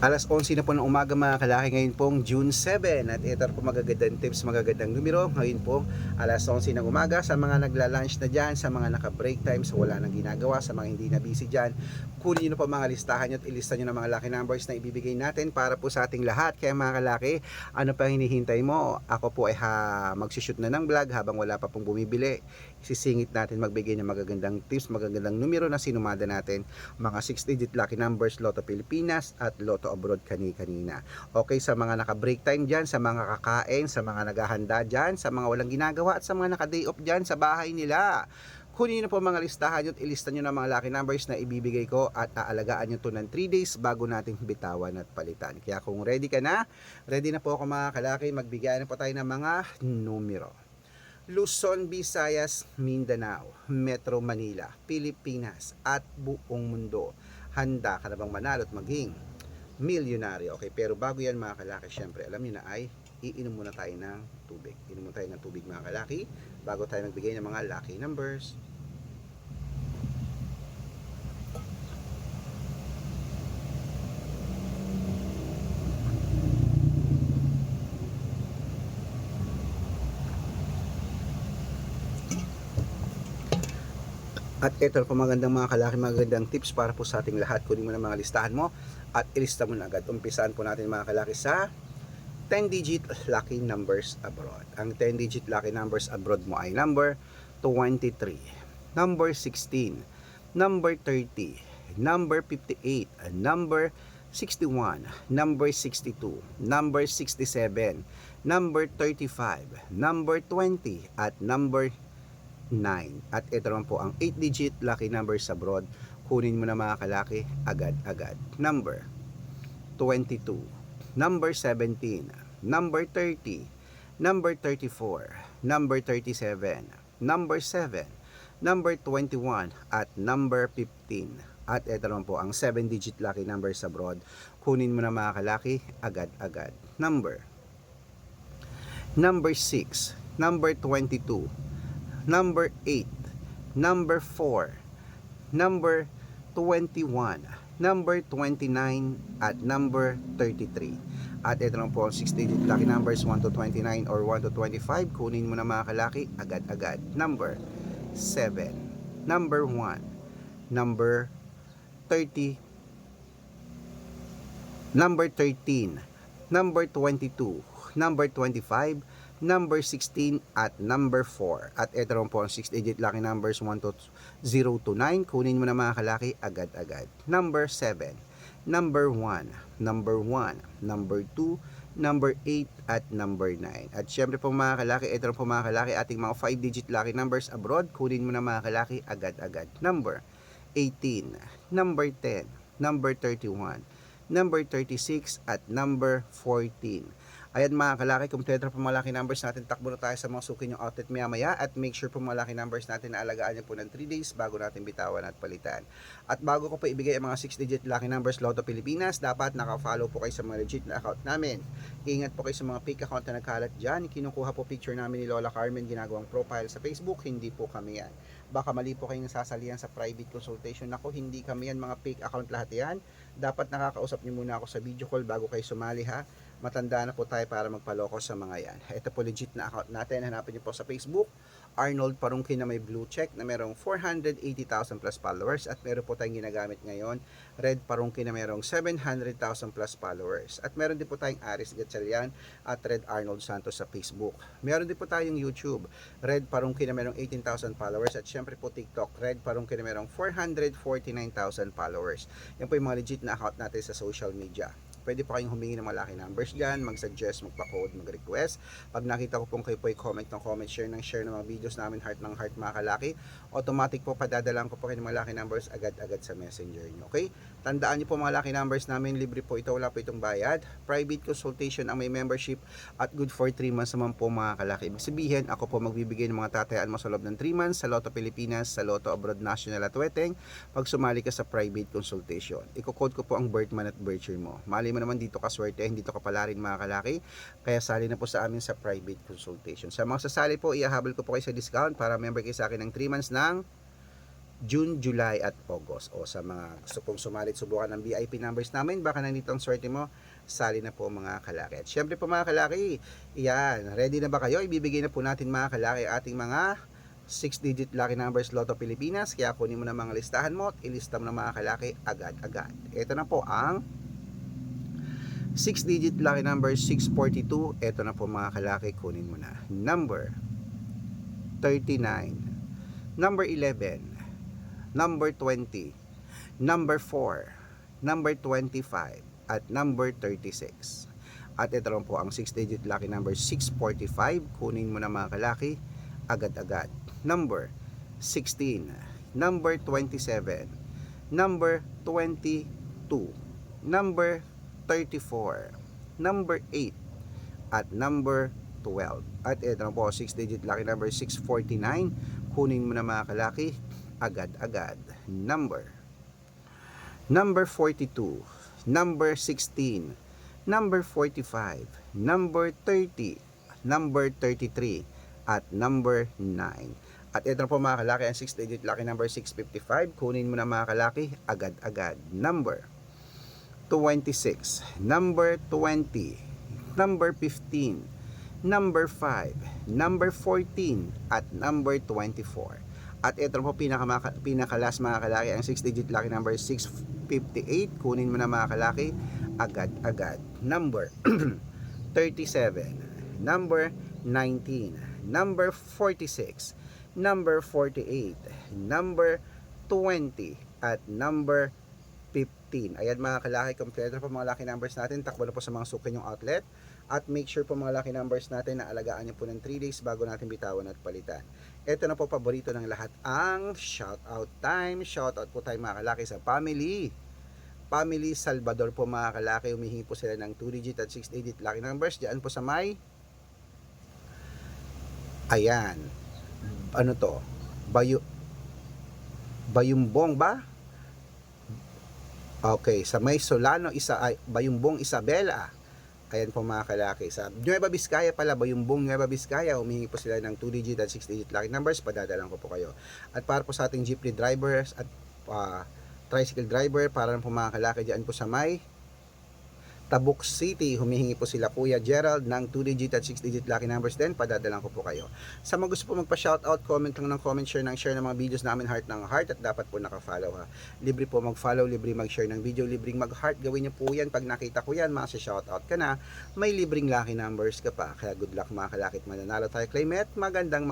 Alas 11 na po ng umaga mga kalaki, ngayon pong June 7 at ito po magagandang tips, magagandang numero ngayon po alas 11 ng umaga. Sa mga nagla-lunch na dyan, sa mga naka-break time, sa wala nang ginagawa, sa mga hindi na busy dyan, kunin nyo na po mga listahan nyo at ilista nyo na mga lucky numbers na ibibigay natin para po sa ating lahat. Kaya mga kalaki, ano pa hinihintay mo? Ako po ay magsushoot na ng vlog habang wala pa pong bumibili. Sisingit natin magbigay ng magagandang tips, magagandang numero na sinumada natin, mga 6-digit lucky numbers, Lotto Pilipinas at Lotto Abroad kanina. Okay, sa mga naka-break time dyan, sa mga kakain, sa mga naghahanda dyan, sa mga walang ginagawa at sa mga naka-day off dyan sa bahay nila, kunin nyo po mga listahan nyo at ilista nyo na mga lucky numbers na ibibigay ko at aalagaan nyo to ng 3 days bago natin bitawan at palitan. Kaya kung ready ka na, ready na po ako mga kalaki, magbigay na po tayo ng mga numero. Luzon, Visayas, Mindanao, Metro Manila, Pilipinas at buong mundo. Handa ka na bang manalo at maging milyonaryo? Okay, pero bago yan mga kalaki, syempre alam niyo na ay iinom muna tayo ng tubig. Inom muna tayo ng tubig mga kalaki bago tayo magbigay ng mga lucky numbers. At ito po magandang mga kalaki, magandang tips para po sa ating lahat. Kunin mo na mga listahan mo at ilista mo na agad. Umpisaan po natin mga kalaki sa 10-digit lucky numbers abroad. Ang 10-digit lucky numbers abroad mo ay number 23, number 16, number 30, number 58, number 61, number 62, number 67, number 35, number 20, at number 9. At ito naman po ang 8-digit lucky numbers abroad. Kunin mo na mga kalaki agad-agad. Number 22, number 17, number 30, number 34, number 37, number 7, number 21, at number 15. At ito naman po ang 7-digit lucky numbers abroad. Kunin mo na mga kalaki agad-agad. Number 6, number 22, number 8, number 4, number 21, number 29, at number 33. At ito lang po ang 6-digit lucky numbers 1 to 29 or 1 to 25. Kunin mo na mga kalaki agad-agad. Number 7, number 1, number 30, number 13, number 22, number 25, number 16, at number 4. At ito rin po ang 6-digit lucky numbers 0 to 9. Kunin mo na mga kalaki agad-agad. Number 7, number 1, number 1, number 2, number 8, at number 9. At syempre po mga kalaki, ito rin po mga kalaki ating mga 5-digit lucky numbers abroad. Kunin mo na mga kalaki agad-agad. Number 18, number 10, number 31, number 36, at number 14. Ayan mga kalaki, kompleto po mga lucky numbers natin. Takbo na tayo sa mga suki nyong outlet maya-maya at make sure po mga lucky numbers natin na alagaan nyo po ng 3 days bago natin bitawan at palitan. At bago ko po ibigay ang mga 6-digit lucky numbers Lotto Pilipinas, dapat naka-follow po kayo sa mga legit na account namin. Ingat po kayo sa mga fake account na nagkalat dyan. Kinukuha po picture namin ni Lola Carmen, ginagawang profile sa Facebook. Hindi po kami yan. Baka mali po kayong nasasalihan sa private consultation. Ako, hindi kami yan, mga fake account lahat yan. Dapat nakakausap nyo muna ako sa video call bago kayo sumali ha. Matanda na po tayo para magpaloko sa mga yan. Ito po legit na account natin. Hanapin niyo po sa Facebook, Arnold Parungkin na may blue check na merong 480,000 plus followers. At meron po tayong ginagamit ngayon, Red Parungkin na merong 700,000 plus followers. At meron din po tayong Aris Gatchalian at Red Arnold Santos sa Facebook. Meron din po tayong YouTube, Red Parungkin na merong 18,000 followers. At syempre po TikTok, Red Parungkin na merong 449,000 followers. Yan po yung mga legit na account natin sa social media. Pwede po kayong humingi ng mga lucky numbers dyan, mag-suggest, magpa-code, mag-request. Pag nakita ko pong kayo po ay comment ng comment, share ng mga videos namin, heart ng heart mga kalaki, automatic po padadalang ko po kayo ng mga lucky numbers agad-agad sa messenger nyo. Okay? Tandaan nyo po mga lucky numbers namin, libre po ito, wala po itong bayad. Private consultation ang may membership at good for 3 months naman po mga kalaki. Ibig sabihin, ako po magbibigay ng mga tatayaan mo sa loob ng 3 months sa Lotto Pilipinas, sa Lotto Abroad National at Weteng pag sumali ka sa private consultation. Iko-code ko po ang birth month at birth year mo. Mali mo naman dito ka swerte, hindi to kapala rin mga kalaki, kaya sali na po sa amin sa private consultation. Sa mga sasali po, iahabol ko po kayo sa discount para member kayo sa akin ng 3 months ng June, July at August. O sa mga gusto pong sumalit subukan ng VIP numbers namin, baka nandito ang swerte mo, sali na po mga kalaki. At syempre po mga kalaki, yan, ready na ba kayo? Ibibigay na po natin mga kalaki ating mga 6-digit lucky numbers Lotto Pilipinas. Kaya kunin mo na mga listahan mo at ilista mo na mga kalaki agad-agad. Ito na po ang 6-digit lucky number 642. Ito na po mga kalaki, kunin mo na. Number 39, number 11, number 20, number 4, number 25, at number 36. At ito lang po ang 6-digit lucky number 645. Kunin mo na mga kalaki agad-agad. Number 16, number 27, number 22, number 34, number 8, at number 12. At ito na po 6-digit lucky number 649. Kunin mo na mga kalaki agad-agad. Number 42, number 16, number 45, number 30, number 33, at number 9. At ito na po mga kalaki ang 6-digit lucky number 655. Kunin mo na mga kalaki agad-agad. Number 26, number 20, number 15, number 5, number 14, at number 24. At ito po pinakalas mga kalaki ang 6-digit lucky number 658. Kunin mo na mga kalaki agad-agad. Number 37, number 19, number 46, number 48, number 20, at number 15. Ayan mga kalaki, kompleto po mga lucky numbers natin. Takbo na po sa mga suki yung outlet. At make sure po mga lucky numbers natin na alagaan nyo po ng 3 days bago natin bitawan at palitan. Ito na po paborito ng lahat, ang shoutout time. Shoutout po tayo mga kalaki sa family Salvador po mga kalaki. Humihingi po sila ng 2-digit at 6-digit lucky numbers. Diyan po sa may, ayan, ano to, Bayumbong ba? Okay, sa may Solano, Bayumbong Isabela. Ayan po mga kalaki. Sa Nueva Vizcaya pala, Bayumbong Nueva Vizcaya, humihingi po sila ng 2-digit at 6-digit lucky numbers. Padadalan ko po kayo. At para po sa ating jeepney drivers at tricycle driver, para po mga kalaki dyan po sa may Tabuk City, humihingi po sila Kuya Gerald ng 2-digit at 6-digit lucky numbers din. Padadalan ko po kayo. Sa mga gusto po magpa-shoutout, comment lang ng comment, share ng mga videos namin, heart ng heart, at dapat po naka-follow ha. Libre po mag-follow, libre mag-share ng video, libreng mag-heart. Gawin niyo po yan. Pag nakita ko yan, shoutout ka na, may libreng lucky numbers ka pa. Kaya good luck mga kalakit, mananalo tayo. Claymet, magandang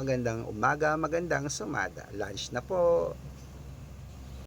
umaga, magandang sumada. Lunch na po.